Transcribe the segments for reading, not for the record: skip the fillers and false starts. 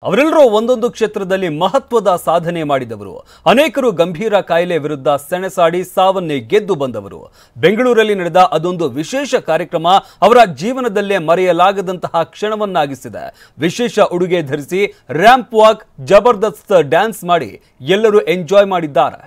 ಅವರೆಲ್ಲರೂ ಒಂದೊಂದು ಕ್ಷೇತ್ರದಲ್ಲಿ ಮಹತ್ವದ ಸಾಧನೆ ಮಾಡಿದವರು. ಅನೇಕರು ಗಂಭೀರ ಕಾಯಿಲೆ ವಿರುದ್ಧ ಸೆಣಸಾಡಿ ಸಾವನ್ನೇ ಗೆದ್ದು ಬಂದವರು. ಬೆಂಗಳೂರಲ್ಲಿ ನಡೆದ ಅದೊಂದು ವಿಶೇಷ ಕಾರ್ಯಕ್ರಮ ಅವರ ಜೀವನದಲ್ಲೇ ಮರೆಯಲಾಗದಂತಹ ಕ್ಷಣವನ್ನಾಗಿಸಿದೆ. ವಿಶೇಷ ಉಡುಗೆ ಧರಿಸಿ ರ್ಯಾಂಪ್ ವಾಕ್, ಜಬರ್ದಸ್ತ್ ಡ್ಯಾನ್ಸ್ ಮಾಡಿ ಎಲ್ಲರೂ ಎಂಜಾಯ್ ಮಾಡಿದ್ದಾರೆ.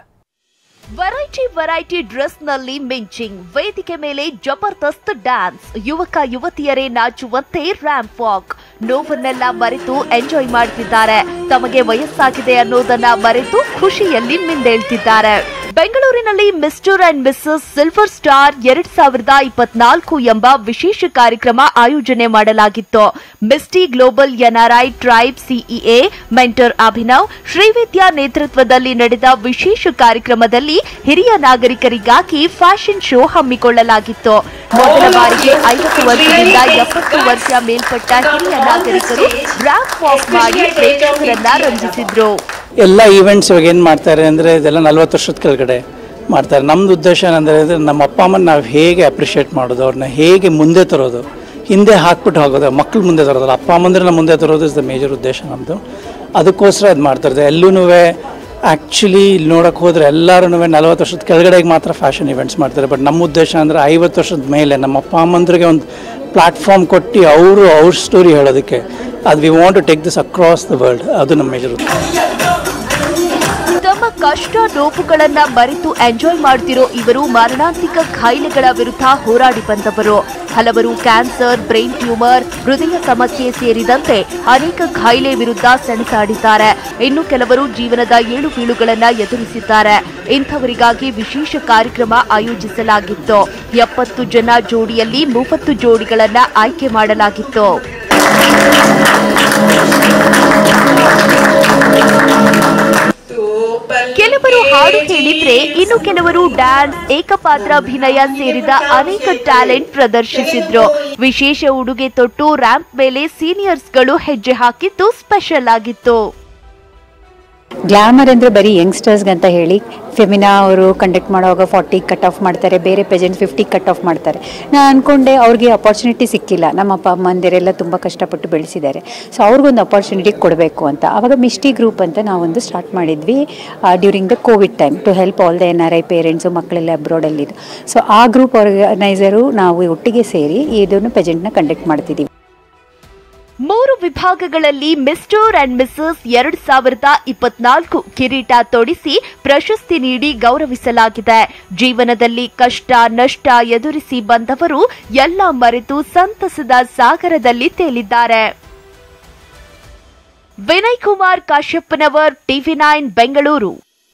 ವೆರೈಟಿ ಡ್ರೆಸ್ ನಲ್ಲಿ ಮಿಂಚಿಂಗ್, ವೇದಿಕೆ ಮೇಲೆ ಜಬರ್ದಸ್ತ್ ಡ್ಯಾನ್ಸ್, ಯುವಕ ಯುವತಿಯರೇ ನಾಚುವಂತೆ ರ್ಯಾಂಪ್ ವಾಕ್. ನೋವನ್ನೆಲ್ಲ ಮರೆತು ಎಂಜಾಯ್ ಮಾಡ್ತಿದ್ದಾರೆ. ತಮಗೆ ವಯಸ್ಸಾಗಿದೆ ಅನ್ನೋದನ್ನ ಮರೆತು ಖುಷಿಯಲ್ಲಿ ಮಿಂದೇಳ್ತಿದ್ದಾರೆ. ಬೆಂಗಳೂರಿನಲ್ಲಿ mister and Mrs silver star 2024 ಎಂಬ ವಿಶೇಷ ಕಾರ್ಯಕ್ರಮ ಆಯೋಜನೆ ಮಾಡಲಾಗಿತ್ತು. Misty global NRI tribe CEA mentor Abhinav Srividya ನೇತೃತ್ವದಲ್ಲಿ ನಡೆದ ವಿಶೇಷ ಕಾರ್ಯಕ್ರಮದಲ್ಲಿ ಹಿರಿಯ ನಾಗರಿಕರಿಗಾಗಿ ಫ್ಯಾಷನ್ ಶೋ ಹಮ್ಮಿಕೊಳ್ಳಲಾಗಿತ್ತು. ಮೊದಲ ಬಾರಿಗೆ 50 ವರ್ಷದಿಂದ 70 ವರ್ಷ ಮೇಲ್ಪಟ್ಟ ಹಿರಿಯ ನಾಗರಿಕರು ರ್ಯಾಂಪ್ ವಾಕ್ ಮಾಡಿ ಪ್ರೇಕ್ಷಕರನ್ನ ರಂಜಿಸಿದ್ರು. ಎಲ್ಲ ಈವೆಂಟ್ಸ್ ಇವಾಗ ಏನು ಮಾಡ್ತಾರೆ ಅಂದರೆ ಇದೆಲ್ಲ 40 ವರ್ಷದ ಕೆಳಗಡೆ ಮಾಡ್ತಾರೆ. ನಮ್ಮದು ಉದ್ದೇಶ ಏನಂದರೆ ನಮ್ಮ ಅಪ್ಪ ಅಮ್ಮನ ನಾವು ಹೇಗೆ ಅಪ್ರಿಷಿಯೇಟ್ ಮಾಡೋದು, ಅವ್ರನ್ನ ಹೇಗೆ ಮುಂದೆ ತರೋದು, ಹಿಂದೆ ಹಾಕ್ಬಿಟ್ಟು ಹೋಗೋದು, ಮಕ್ಕಳು ಮುಂದೆ ತರೋದಲ್ಲ, ಅಪ್ಪ ಅಮ್ಮಂದ್ರನ್ನ ಮುಂದೆ ತರೋದು ಇಸ್ ದ ಮೇಜರ್ ಉದ್ದೇಶ ನಮ್ಮದು. ಅದಕ್ಕೋಸ್ಕರ ಅದು ಮಾಡ್ತಾರೆ. ಎಲ್ಲೂ ಆ್ಯಕ್ಚುಲಿ ನೋಡೋಕ್ಕೆ ಹೋದರೆ ಎಲ್ಲರೂ 40 ವರ್ಷದ ಕೆಳಗಡೆಗೆ ಮಾತ್ರ ಫ್ಯಾಷನ್ ಇವೆಂಟ್ಸ್ ಮಾಡ್ತಾರೆ. ಬಟ್ ನಮ್ಮ ಉದ್ದೇಶ ಅಂದರೆ 50 ವರ್ಷದ ಮೇಲೆ ನಮ್ಮ ಅಪ್ಪ ಅಮ್ಮಂದ್ರಿಗೆ ಒಂದು ಪ್ಲಾಟ್ಫಾರ್ಮ್ ಕೊಟ್ಟು ಅವ್ರ ಸ್ಟೋರಿ ಹೇಳೋದಕ್ಕೆ, ಅದು we want to take this across the world. ಅದು ನಮ್ಮ ಮೇಜರ್ ಉದ್ದೇಶ. ತಮ್ಮ ಕಷ್ಟ ನೋವುಗಳನ್ನ ಮರೆತು ಎಂಜಾಯ್ ಮಾಡ್ತಿರೋ ಇವರು ಮಾರಣಾಂತಿಕ ಕಾಯಿಲೆಗಳ ವಿರುದ್ಧ ಹೋರಾಡಿ ಬಂದವರು. ಹಲವರು ಕ್ಯಾನ್ಸರ್, ಬ್ರೈನ್ ಟ್ಯೂಮರ್, ಹೃದಯ ಸಮಸ್ಯೆ ಸೇರಿದಂತೆ ಅನೇಕ ಕಾಯಿಲೆ ವಿರುದ್ಧ ಸೆಣಸಾಡಿದ್ದಾರೆ. ಇನ್ನು ಕೆಲವರು ಜೀವನದ ಏಳು ಬೀಳುಗಳನ್ನ ಎದುರಿಸಿದ್ದಾರೆ. ಇಂಥವರಿಗಾಗಿ ವಿಶೇಷ ಕಾರ್ಯಕ್ರಮ ಆಯೋಜಿಸಲಾಗಿತ್ತು. 70 ಜನ ಜೋಡಿಯಲ್ಲಿ 30 ಜೋಡಿಗಳನ್ನ ಆಯ್ಕೆ ಮಾಡಲಾಗಿತ್ತು. ಕೆಲವರು ಹಾಡು ಹೇಳಿದ್ರೆ, ಇನ್ನು ಕೆಲವರು ಡ್ಯಾನ್ಸ್, ಏಕಪಾತ್ರಾಭಿನಯ ಸೇರಿದ ಅನೇಕ ಟ್ಯಾಲೆಂಟ್ ಪ್ರದರ್ಶಿಸಿದ್ರು. ವಿಶೇಷ ಉಡುಗೆ ತೊಟ್ಟು ರ್ಯಾಂಪ್ ಮೇಲೆ ಸೀನಿಯರ್ಸ್ಗಳು ಹೆಜ್ಜೆ ಹಾಕಿದ್ದು ಸ್ಪೆಷಲ್ ಆಗಿತ್ತು. ಗ್ಲಾಮರ್ ಅಂದರೆ ಬರೀ ಯಂಗ್ಸ್ಟರ್ಸ್ಗೆ ಅಂತ ಹೇಳಿ ಫೆಮಿನಾ ಅವರು ಕಂಡಕ್ಟ್ ಮಾಡುವಾಗ 40 ಕಟ್ ಆಫ್ ಮಾಡ್ತಾರೆ, ಬೇರೆ ಪೇಜೆಂಟ್ 50 ಕಟ್ ಆಫ್ ಮಾಡ್ತಾರೆ. ನಾನು ಅಂದ್ಕೊಂಡೆ ಅವ್ರಿಗೆ ಅಪಾರ್ಚುನಿಟಿ ಸಿಕ್ಕಿಲ್ಲ. ನಮ್ಮ ಅಪ್ಪ ಅಮ್ಮಂದಿರೆಲ್ಲ ತುಂಬ ಕಷ್ಟಪಟ್ಟು ಬೆಳೆಸಿದ್ದಾರೆ, ಸೊ ಅವ್ರಿಗೊಂದು ಅಪಾರ್ಚುನಿಟಿ ಕೊಡಬೇಕು ಅಂತ ಆವಾಗ ಮಿಸ್ಟಿ ಗ್ರೂಪ್ ಅಂತ ನಾವೊಂದು ಸ್ಟಾರ್ಟ್ ಮಾಡಿದ್ವಿ during the covid time to help all the NRI parents, ಮಕ್ಕಳೆಲ್ಲ ಅಬ್ರಾಡಲ್ಲಿದ್ದು. ಸೊ ಆ ಗ್ರೂಪ್ ಆರ್ಗನೈಸರು ನಾವು ಒಟ್ಟಿಗೆ ಸೇರಿ ಇದನ್ನು ಪೇಜೆಂಟ್ನ ಕಂಡಕ್ಟ್ ಮಾಡ್ತಿದ್ದೀವಿ. 3 ವಿಭಾಗಗಳಲ್ಲಿ ಮಿಸ್ಟರ್ ಅಂಡ್ ಮಿಸಸ್ 2024 ಕಿರೀಟ ತೊಡಿಸಿ ಪ್ರಶಸ್ತಿ ನೀಡಿ ಗೌರವಿಸಲಾಗಿದೆ. ಜೀವನದಲ್ಲಿ ಕಷ್ಟ ನಷ್ಟ ಎದುರಿಸಿ ಬಂದವರು ಎಲ್ಲ ಮರೆತು ಸಂತಸದ ಸಾಗರದಲ್ಲಿ ತೇಲಿದ್ದಾರೆ. ವಿನಯ್ ಕುಮಾರ್ ಕಾಶ್ಯಪ್ಪನವರ್, TV9 ಬೆಂಗಳೂರು.